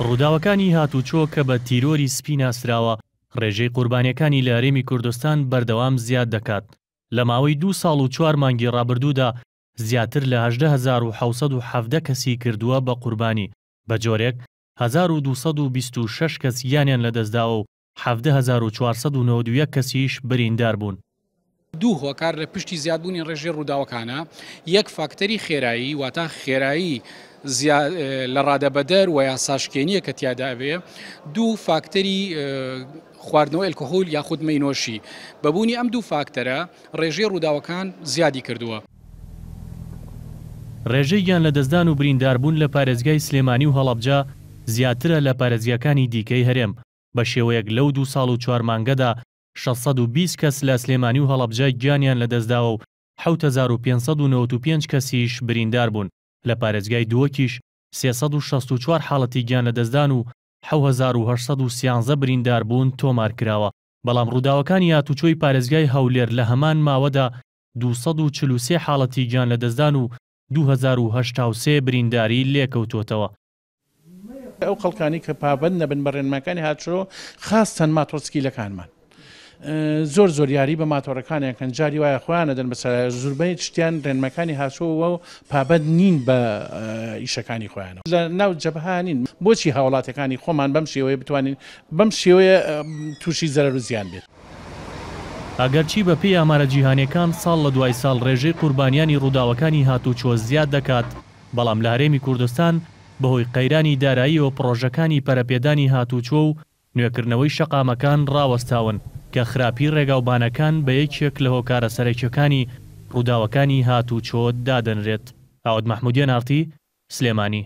ڕووداوەکانی هاتوچۆ کە بە تیرۆری سپی ناسراوە ڕێژەی قوربانیەکانی لە هەرێمی کوردستان بەردەوام زیاد دەکات. لە ماوەی 2 ساڵ و 4 مانگی ڕابردوودا زیاتر لە 18,770 کەسی کردووە بە قوربانی، بە جۆرێک 1226 کەس یانیان لەدەستداوە و 17,491 کەسیش بریندار بوون. دوو هۆکار لە پشتی زیادبوونی ڕێژەی ڕووداوەکانە، یەک فاکتەری خێرایی واتە خێرایی لە ڕادەبەدەر و یاساشکێنیە کە تیادا بێ، دوو فاکتەری خواردنەوە ئەلکۆهۆل یاخود مەینۆشی. بەبوونی ئەم دوو فاکتەرە ڕێژەی ڕووداوەکان زیادی کردووە. ڕێژەی گیان لەدەستدان و برینداربوون لە پارێزگای سلێمانی و هەڵەبجە زیاترە لە پارێزگاکانی دیکەی هەرێم. بە شێوەیەک لەو 2 ساڵ و 4 مانگەدا 620 کەس لە سلێمانی و هەڵەبجە گیانیان لەدەستداوە و 7595 کەسیش بریندار بوون. لە پارێزگای دووەکیش 364 حاڵەتی گیان لەدەستدان و 7813 بریندار بوون تۆمار کراوە. بەڵام ڕووداوەکانی هاتوچۆی پارێزگای هەولێر لە هەمان ماوەدا 243 حاڵەتی گیان لەدەستدان و 2083 برینداری لێکەوتوتەوە. ئەو خەڵکانی کە پابەند نەبن بە ڕێنماکانی هاتوچۆ خاستەن ماتۆسکیلەکانمان زۆر یاری بە ماتۆڕەکانیان جاری وایە خۆیانە دەن بەسەر زوربەی شتیان ڕێنماکانی هاتوچۆ و پابەند نین بە ئیشەکانی خۆیانەوە لە ناو جەبهانین. بۆچی هاوڵاتەکانی خۆمان بەم شێوەیە بتوانین بەم شێوەیە تووشی زەرەر و زیان بێت؟ ئەگەرچی بە پێی ئامارە جیهانیەکان ساڵ لە دوای ساڵ ڕێژەی قوربانیانی ڕووداوەکانی هاتوچۆ زیاد دەکات، بەڵام لە هەرێمی کوردستان بەهۆی قەیرانی دارایی و پرۆژەکانی پەرەپێدانی هاتوچۆ و نوێکردنەوەی شەقامەکان ڕاوەستاون کە خراپی ڕێگاوبانەکان بە یەکێک لە هۆکارە سەرەکیەکانی ڕووداوەکانی هاتوچۆ دادەنرێت. ئاوەد مەحمودیان ئارتی، سلێمانی.